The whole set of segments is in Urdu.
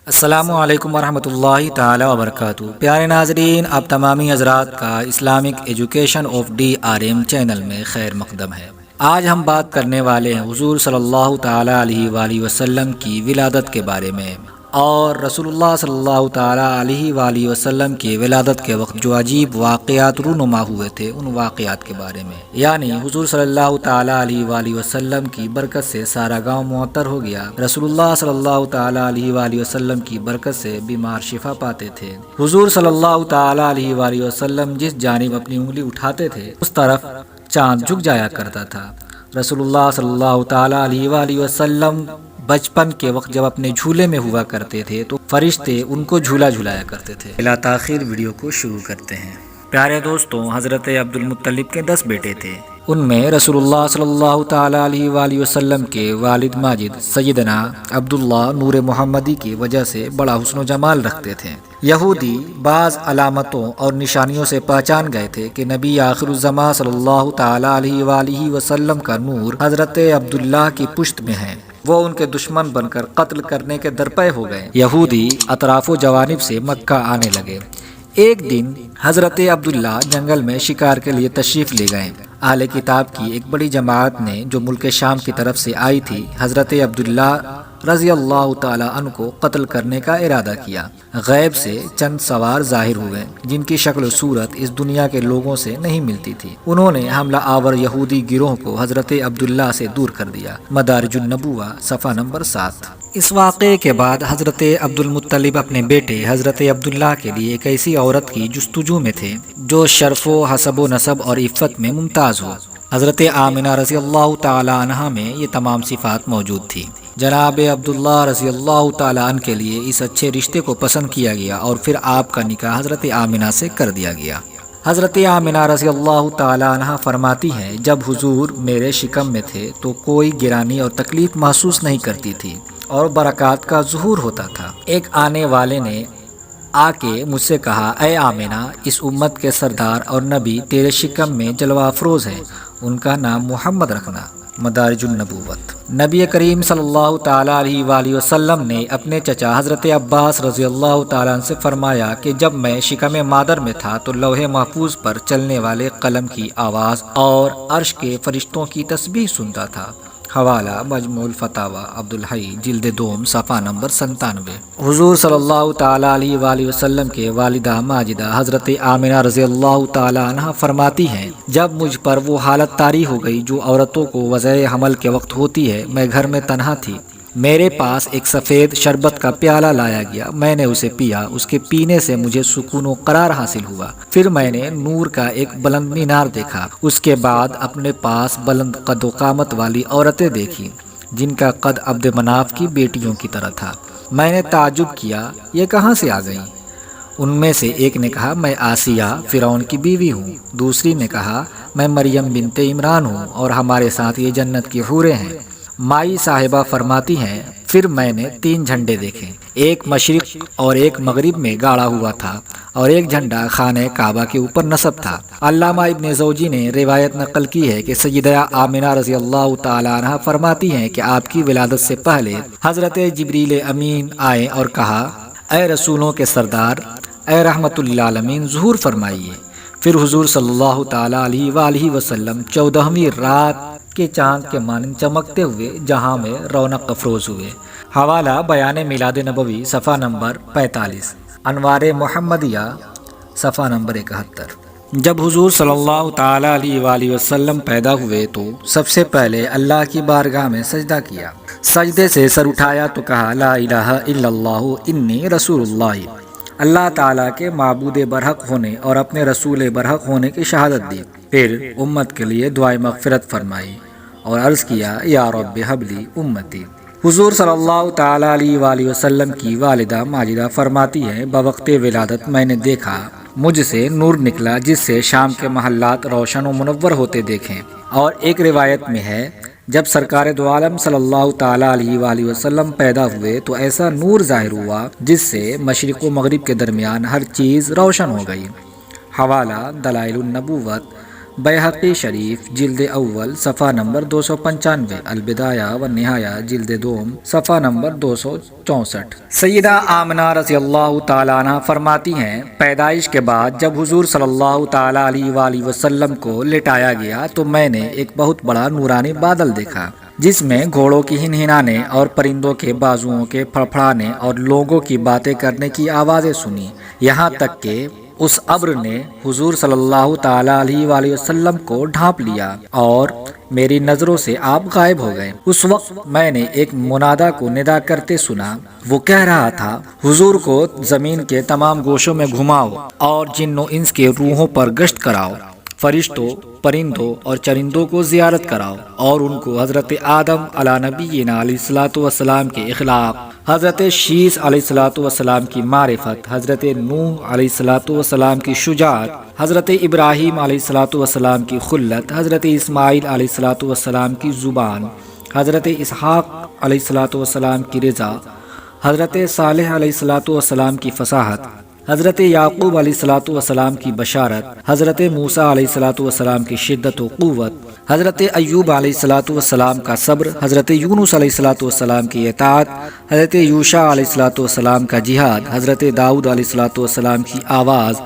السلام علیکم ورحمۃ اللہ تعالی وبرکاتہ۔ پیارے ناظرین، آپ تمامی حضرات کا Islamic education of DRM channel میں خیر مقدم ہے۔ آج ہم بات کرنے والے ہیں حضور صلی اللہ تعالی علیہ وآلہ وسلم کی ولادت کے بارے میں، اور رسول اللہ صلی اللہ تعالی علیہ وآلہ وسلم کی ولادت کے وقت جو عجیب واقعات رونما ہوئے تھے ان واقعات کے بارے میں، یعنی حضور صلی اللہ تعالی علیہ وآلہ وسلم کی برکت سے سارا گاؤں معطر ہو گیا، رسول اللہ صلی اللہ تعالی علیہ وآلہ وسلم کی برکت سے بیمار شفا پاتے تھے، حضور صلی اللہ تعالی علیہ وآلہ وسلم جس جانب اپنی انگلی اٹھاتے تھے اس طرف چاند جھک جایا کرتا تھا، رسول اللہ صلی اللہ تعالی علیہ وآلہ وسلم بچپن کے وقت جب اپنے جھولے میں ہوا کرتے تھے تو فرشتے ان کو جھولا جھلایا کرتے تھے۔ بلا تاخیر ویڈیو کو شروع کرتے ہیں۔ پیارے دوستوں، حضرت عبد المطلب کے 10 بیٹے تھے، ان میں رسول اللہ صلی اللہ تعالی علیہ وآلہ وسلم کے والد ماجد سیدنا عبداللہ نور محمدی کی وجہ سے بڑا حسن و جمال رکھتے تھے۔ یہودی بعض علامتوں اور نشانیوں سے پہچان گئے تھے کہ نبی آخر الزماں صلی اللہ تعالی علیہ وآلہ وسلم کا نور حضرت عبداللہ کی پشت میں ہے، وہ ان کے دشمن بن کر قتل کرنے کے درپے ہو گئے۔ یہودی اطراف و جوانب سے مکہ آنے لگے۔ ایک دن حضرت عبداللہ جنگل میں شکار کے لیے تشریف لے گئے۔ اہل کتاب کی ایک بڑی جماعت نے جو ملک شام کی طرف سے آئی تھی، حضرت عبداللہ رضی اللہ تعالی عنہ کو قتل کرنے کا ارادہ کیا۔ غیب سے چند سوار ظاہر ہوئے جن کی شکل و صورت اس دنیا کے لوگوں سے نہیں ملتی تھی، انہوں نے حملہ آور یہودی گروہ کو حضرت عبداللہ سے دور کر دیا۔ مدارج النبوہ صفحہ نمبر 7۔ اس واقعے کے بعد حضرت عبد المطلب اپنے بیٹے حضرت عبداللہ کے لیے ایک ایسی عورت کی جستجو میں تھے جو شرف و حسب و نسب اور عفت میں ممتاز ہو۔ حضرت آمنہ رضی اللہ تعالی عنہا میں یہ تمام صفات موجود تھی۔ جناب عبداللہ رضی اللہ تعالی عنہ کے لیے اس اچھے رشتے کو پسند کیا گیا اور پھر آپ کا نکاح حضرت آمنہ سے کر دیا گیا۔ حضرت آمنہ رضی اللہ تعالی عنہ فرماتی ہیں، جب حضور میرے شکم میں تھے تو کوئی گرانی اور تکلیف محسوس نہیں کرتی تھی اور برکات کا ظہور ہوتا تھا۔ ایک آنے والے نے آ کے مجھ سے کہا، اے آمنہ، اس امت کے سردار اور نبی تیرے شکم میں جلوہ افروز ہیں، ان کا نام محمد رکھنا۔ مدارج النبوت۔ نبی کریم صلی اللہ تعالی علیہ وآلہ وسلم نے اپنے چچا حضرت عباس رضی اللہ تعالیٰ عنہ سے فرمایا کہ جب میں شکم مادر میں تھا تو لوح محفوظ پر چلنے والے قلم کی آواز اور عرش کے فرشتوں کی تسبیح سنتا تھا۔ حوالہ مجموع الفتاوی عبد الحی جلد دوم صفحہ نمبر 97۔ حضور صلی اللہ تعالی علیہ وآلہ وسلم کے والدہ ماجدہ حضرت آمنہ رضی اللہ تعالی عنہ فرماتی ہیں، جب مجھ پر وہ حالت طاری ہو گئی جو عورتوں کو وضع حمل کے وقت ہوتی ہے، میں گھر میں تنہا تھی، میرے پاس ایک سفید شربت کا پیالہ لایا گیا، میں نے اسے پیا، اس کے پینے سے مجھے سکون و قرار حاصل ہوا، پھر میں نے نور کا ایک بلند مینار دیکھا، اس کے بعد اپنے پاس بلند قد و قامت والی عورتیں دیکھی جن کا قد عبد مناف کی بیٹیوں کی طرح تھا، میں نے تعجب کیا یہ کہاں سے آ گئیں؟ ان میں سے ایک نے کہا، میں آسیہ فرعون کی بیوی ہوں، دوسری نے کہا، میں مریم بنت عمران ہوں اور ہمارے ساتھ یہ جنت کی حوریں ہیں۔ مائی صاحبہ فرماتی ہیں، پھر میں نے 3 جھنڈے دیکھے، ایک مشرق اور ایک مغرب میں گاڑا ہوا تھا اور ایک جھنڈا خانہ کعبہ کے اوپر نصب تھا۔ علامہ ابن زوجی نے روایت نقل کی ہے کہ سیدہ آمنہ رضی اللہ تعالی عنہ فرماتی ہیں کہ آپ کی ولادت سے پہلے حضرت جبریل امین آئے اور کہا، اے رسولوں کے سردار، اے رحمت للعالمین ظہور فرمائیے۔ پھر حضور صلی اللہ تعالی علیہ وآلہ وسلم 14ویں رات کے چاند کے مانند چمکتے ہوئے جہاں میں رونق افروز ہوئے۔ حوالہ بیان میلاد نبوی صفحہ نمبر 45، انوار محمدیہ صفحہ نمبر 71۔ جب حضور صلی اللہ تعالی علیہ وآلہ وسلم پیدا ہوئے تو سب سے پہلے اللہ کی بارگاہ میں سجدہ کیا، سجدے سے سر اٹھایا تو کہا، لا الہ الا اللہ انی رسول اللہ، اللہ تعالیٰ کے معبود برحق ہونے اور اپنے رسول برحق ہونے کی شہادت دی، پھر امت کے لیے دعائے مغفرت فرمائی اور عرض کیا، یا رب حب لی امتی۔ حضور صلی اللہ تعالی علیہ وآلہ وسلم کی والدہ ماجدہ فرماتی ہے، بوقت ولادت میں نے دیکھا مجھ سے نور نکلا جس سے شام کے محلات روشن و منور ہوتے دیکھیں، اور ایک روایت میں ہے، جب سرکار دو عالم صلی اللہ تعالی علیہ وآلہ وسلم پیدا ہوئے تو ایسا نور ظاہر ہوا جس سے مشرق و مغرب کے درمیان ہر چیز روشن ہو گئی۔ حوالہ دلائل النبوت بیہقی شریف جلد اول صفحہ نمبر 295، البدایہ و نہایہ جلد دوم صفحہ نمبر 264۔ سیدہ آمنہ رضی اللہ تعالیٰ عنہ فرماتی ہیں، پیدائش کے بعد جب حضور صلی اللہ تعالیٰ علیہ وآلہ وسلم کو لٹایا گیا تو میں نے ایک بہت بڑا نورانی بادل دیکھا، جس میں گھوڑوں کی ہنہنانے اور پرندوں کے بازوؤں کے پھڑپھڑانے اور لوگوں کی باتیں کرنے کی آوازیں سنی، یہاں تک کہ اس ابر نے حضور صلی اللہ تعالیٰ علیہ وآلہ وسلم کو ڈھانپ لیا اور میری نظروں سے آپ غائب ہو گئے۔ اس وقت میں نے ایک منادا کو ندا کرتے سنا، وہ کہہ رہا تھا، حضور کو زمین کے تمام گوشوں میں گھماؤ اور جن و انس کے روحوں پر گشت کراؤ، فرشتوں، پرندوں اور چرندوں کو زیارت کراؤ اور ان کو حضرت آدم علیہ نبینا علیہ الصلوۃ والسلام کے اخلاق، حضرت شیس علیہ الصلوۃ والسلام کی معرفت، حضرت نوح علیہ الصلوۃ والسلام کی شجاعت، حضرت ابراہیم علیہ الصلوۃ والسلام کی خلت، حضرت اسماعیل علیہ الصلوۃ والسلام کی زبان، حضرت اسحاق علیہ الصلوۃ والسلام کی رضا، حضرت صالح علیہ الصلوۃ والسلام کی فصاحت، حضرت یعقوب علیہ الصلوۃ والسلام کی بشارت، حضرت موسیٰ علیہ الصلوۃ والسلام کی شدت و قوت، حضرت ایوب علیہ الصلوۃ والسلام کا صبر، حضرت یونس علیہ الصلوۃ والسلام کی اطاعت، حضرت یوشع علیہ الصلوۃ والسلام کا جہاد، حضرت داؤد علیہ الصلوۃ والسلام کی آواز،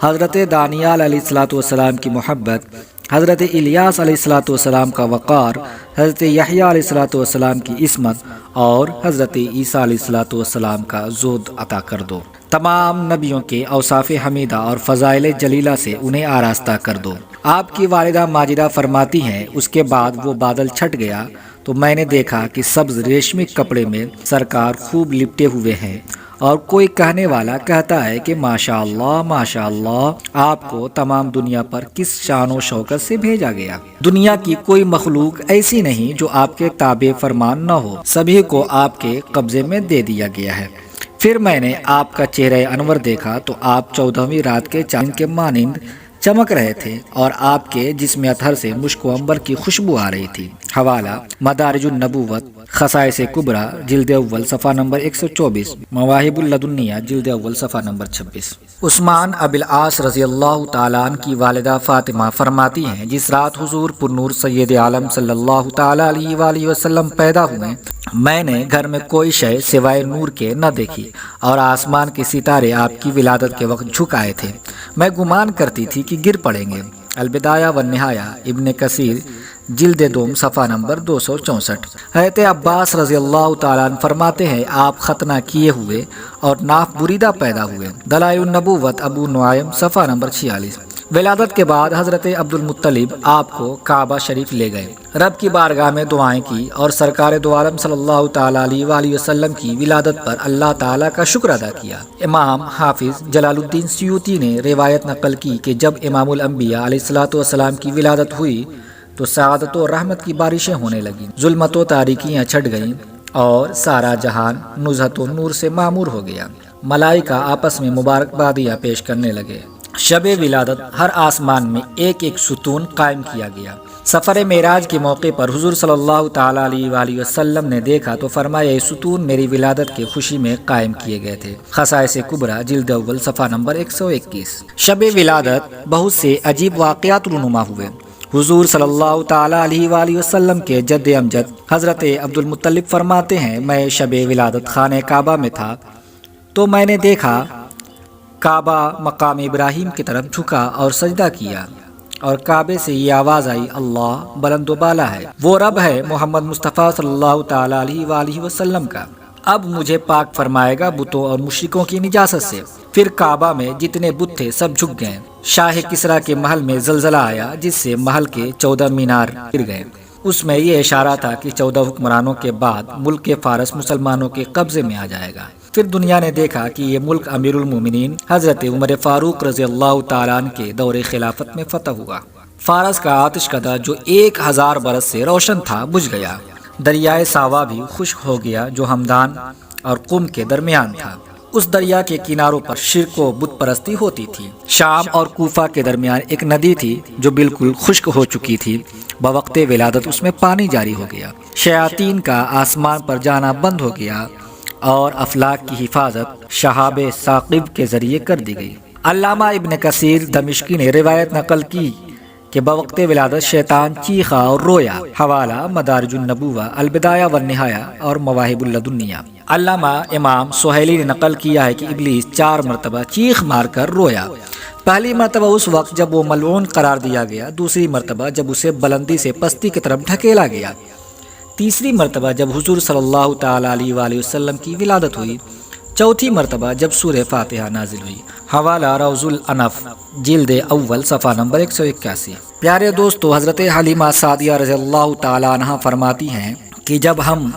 حضرت دانیال علیہ الصلوۃ والسلام کی محبت، حضرت الیاس علیہ الصلوۃ والسلام کا وقار، حضرت یحییٰ علیہ الصلوۃ والسلام کی عصمت اور حضرت عیسیٰ علیہ الصلوۃ والسلام کا زہد عطا کر دو۔ تمام نبیوں کے اوصاف حمیدہ اور فضائل جلیلہ سے انہیں آراستہ کر دو۔ آپ کی والدہ ماجدہ فرماتی ہیں، اس کے بعد وہ بادل چھٹ گیا تو میں نے دیکھا کہ سبز ریشمی کپڑے میں سرکار خوب لپٹے ہوئے ہیں اور کوئی کہنے والا کہتا ہے کہ ماشاءاللہ ماشاءاللہ، آپ کو تمام دنیا پر کس شان و شوکت سے بھیجا گیا۔ دنیا کی کوئی مخلوق ایسی نہیں جو آپ کے تابع فرمان نہ ہو، سبھی کو آپ کے قبضے میں دے دیا گیا ہے۔ پھر میں نے آپ کا چہرہ انور دیکھا تو آپ 14ویں رات کے چاند کے مانند چمک رہے تھے اور آپ کے جسم اطہر سے مشک و عنبر کی خوشبو آ رہی تھی۔ حوالہ مدارج النبوت خصائص کبریٰ جلد اول صفحہ نمبر 124، مواہب اللدنیہ جلد اول صفحہ نمبر 26۔ عثمان ابی العاص رضی اللہ تعالیٰ عنہ کی والدہ فاطمہ فرماتی ہیں، جس رات حضور پرنور سید عالم صلی اللہ تعالیٰ علیہ وآلہ وسلم پیدا ہوئے، میں نے گھر میں کوئی شے سوائے نور کے نہ دیکھی اور آسمان کے ستارے آپ کی ولادت کے وقت جھک آئے تھے، میں گمان کرتی تھی کہ گر پڑیں گے۔ البدایہ و نہایہ ابن کثیر جلد دوم صفحہ نمبر 264۔ حضرت عباس رضی اللہ تعالیٰ عنہ فرماتے ہیں، آپ ختنہ کیے ہوئے اور ناف بریدہ پیدا ہوئے۔ دلائل النبوت ابو نعیم صفحہ نمبر 46۔ ولادت کے بعد حضرت عبد المطلب آپ کو کعبہ شریف لے گئے، رب کی بارگاہ میں دعائیں کی اور سرکار دو عالم صلی اللہ تعالیٰ علیہ وآلہ وسلم کی ولادت پر اللہ تعالیٰ کا شکر ادا کیا۔ امام حافظ جلال الدین سیوطی نے روایت نقل کی کہ جب امام الانبیاء علیہ الصلوۃ والسلام کی ولادت ہوئی تو سعادت و رحمت کی بارشیں ہونے لگیں، ظلمت و تاریکیاں چھٹ گئیں اور سارا جہان نزہت و نور سے معمور ہو گیا۔ ملائکہ آپس میں مبارکبادیاں پیش کرنے لگے۔ شب ولادت ہر آسمان میں ایک ایک ستون قائم کیا گیا۔ سفر معراج کے موقع پر حضور صلی اللہ تعالیٰ علیہ وآلہ وسلم نے دیکھا تو فرمایا، یہ ستون میری ولادت کی خوشی میں قائم کیے گئے تھے۔ خصائص کبریٰ جلد اول صفحہ نمبر 121۔ شب ولادت بہت سے عجیب واقعات رونما ہوئے۔ حضور صلی اللہ تعالیٰ علیہ وآلہ وسلم کے جد امجد حضرت عبد المطلب فرماتے ہیں، میں شب ولادت خانہ کعبہ میں تھا تو میں نے دیکھا کعبہ مقام ابراہیم کی طرف جھکا اور سجدہ کیا اور کعبے سے یہ آواز آئی، اللہ بلند و بالا ہے، وہ رب ہے محمد مصطفیٰ صلی اللہ تعالیٰ علیہ وآلہ وسلم کا، اب مجھے پاک فرمائے گا بتوں اور مشرکوں کی نجاست سے۔ پھر کعبہ میں جتنے بت تھے سب جھک گئے۔ شاہ کسریٰ کے محل میں زلزلہ آیا جس سے محل کے 14 مینار گر گئے۔ اس میں یہ اشارہ تھا کہ 14 حکمرانوں کے بعد ملک فارس مسلمانوں کے قبضے میں آ جائے گا۔ پھر دنیا نے دیکھا کہ یہ ملک امیر المومنین حضرت عمر فاروق رضی اللہ تعالیٰ عنہ کے دور خلافت میں فتح ہوا۔ فارس کا آتش کدہ جو 1000 برس سے روشن تھا بجھ گیا۔ دریائے ساوا بھی خشک ہو گیا جو ہمدان اور قم کے درمیان تھا۔ اس دریا کے کناروں پر شرک و بت پرستی ہوتی تھی۔ شام اور کوفہ کے درمیان ایک ندی تھی جو بالکل خشک ہو چکی تھی، بوقت ولادت اس میں پانی جاری ہو گیا۔ شیاطین کا آسمان پر جانا بند ہو گیا اور افلاک کی حفاظت شہاب ثاقب کے ذریعے کر دی گئی۔ علامہ ابن کثیر دمشقی نے روایت نقل کی کہ بوقت ولادت شیطان چیخا اور رویا۔ حوالہ مدارج النبوہ البدایہ والنہایہ اور مواہب اللدنیہ۔ علامہ امام سہیلی نے نقل کیا ہے کہ ابلیس 4 مرتبہ چیخ مار کر رویا۔ پہلی مرتبہ اس وقت جب وہ ملعون قرار دیا گیا، دوسری مرتبہ جب اسے بلندی سے پستی کی طرف ڈھکیلا گیا، تیسری مرتبہ جب حضور صلی اللہ تعالیٰ علیہ وآلہ وسلم کی ولادت ہوئی، چوتھی مرتبہ جب سورہ فاتحہ نازل ہوئی۔ حوالہ روض الانف جلد اول صفحہ نمبر 181۔ پیارے دوستو، حضرت حلیمہ سعدیہ رضی اللہ تعالیٰ عنہ فرماتی ہیں کہ جب ہم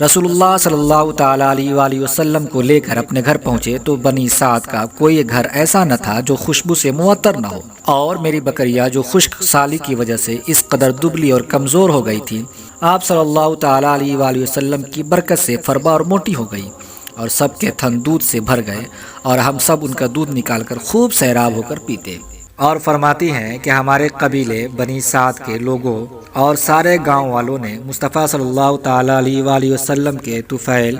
رسول اللہ صلی اللہ تعالیٰ علیہ وآلہ وسلم کو لے کر اپنے گھر پہنچے تو بنی سعد کا کوئی گھر ایسا نہ تھا جو خوشبو سے معطر نہ ہو، اور میری بکریاں جو خشک سالی کی وجہ سے اس قدر دبلی اور کمزور ہو گئی تھی، آپ صلی اللہ تعالیٰ علیہ وآلہ وسلم کی برکت سے فربا اور موٹی ہو گئی، اور سب کے تھن دودھ سے بھر گئے، اور ہم سب ان کا دودھ نکال کر خوب سیراب ہو کر پیتے۔ اور فرماتی ہیں کہ ہمارے قبیلے بنی سعد کے لوگوں اور سارے گاؤں والوں نے مصطفیٰ صلی اللہ تعالیٰ علیہ وآلہ وسلم کے طفیل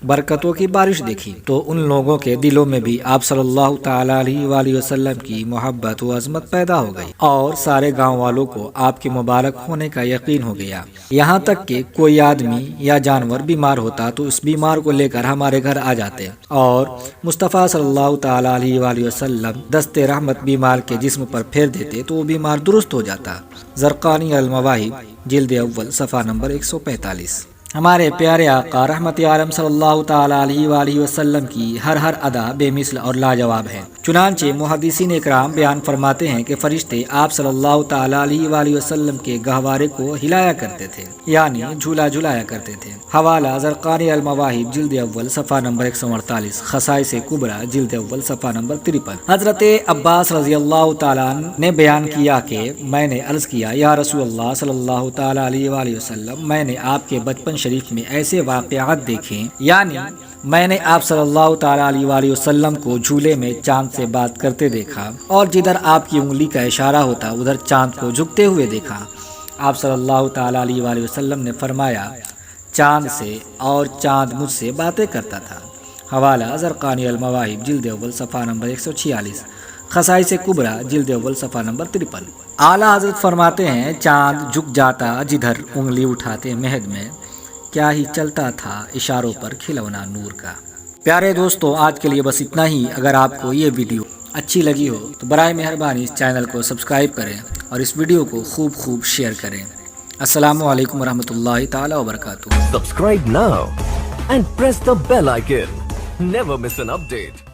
برکتوں کی بارش دیکھی تو ان لوگوں کے دلوں میں بھی آپ صلی اللہ تعالیٰ علیہ وآلہ وسلم کی محبت و عظمت پیدا ہو گئی، اور سارے گاؤں والوں کو آپ کے مبارک ہونے کا یقین ہو گیا۔ یہاں تک کہ کوئی آدمی یا جانور بیمار ہوتا تو اس بیمار کو لے کر ہمارے گھر آ جاتے، اور مصطفیٰ صلی اللہ تعالیٰ علیہ وآلہ وسلم دست رحمت بیمار کے جسم پر پھیر دیتے تو وہ بیمار درست ہو جاتا۔ زرقانی المواہب جلد اول صفحہ نمبر 145۔ ہمارے پیارے آقا رحمت عالم صلی اللہ تعالیٰ علیہ وآلہ وسلم کی ہر ادا بے مثل اور لاجواب ہے۔ چنانچہ محدثین اکرام بیان فرماتے ہیں کہ فرشتے آپ صلی اللہ تعالیٰ علیہ وآلہ وسلم کے گہوارے کو ہلایا کرتے تھے، یعنی جھولا جھلایا کرتے تھے۔ حوالہ زرقانی المواہب جلد اول صفحہ نمبر 148، خصائص کبریٰ جلد اول صفحہ نمبر 53۔ حضرت عباس رضی اللہ تعالیٰ نے بیان کیا کہ میں نے عرض کیا، یا رسول اللہ صلی اللہ تعالیٰ علیہ وآلہ وسلم، میں نے آپ کے بچپن شریف میں ایسے واقعات دیکھیں، یعنی میں نے آپ صلی اللہ تعالیٰ علیہ وآلہ وسلم کو جھولے میں چاند سے بات کرتے دیکھا، اور جدھر آپ کی انگلی کا اشارہ ہوتا ادھر چاند کو جھکتے ہوئے دیکھا۔ آپ صلی اللہ تعالیٰ علیہ وآلہ وسلم نے فرمایا، چاند سے، اور چاند مجھ سے باتیں کرتا تھا۔ حوالہ زرقانی المواہب جلد اول صفحہ نمبر 146، خصائص کبریٰ جلد اول صفحہ نمبر 53۔ اعلیٰ حضرت فرماتے ہیں، چاند جھک جاتا جدھر انگلی اٹھاتے مہد میں، کیا ہی چلتا تھا اشاروں پر کھلونا نور کا۔ پیارے دوستو، آج کے لیے بس اتنا ہی۔ اگر آپ کو یہ ویڈیو اچھی لگی ہو تو برائے مہربانی اس چینل کو سبسکرائب کریں اور اس ویڈیو کو خوب شیئر کریں۔ السلام علیکم ورحمۃ اللہ تعالی وبرکاتہ۔ Subscribe now and press the bell icon. Never miss an update.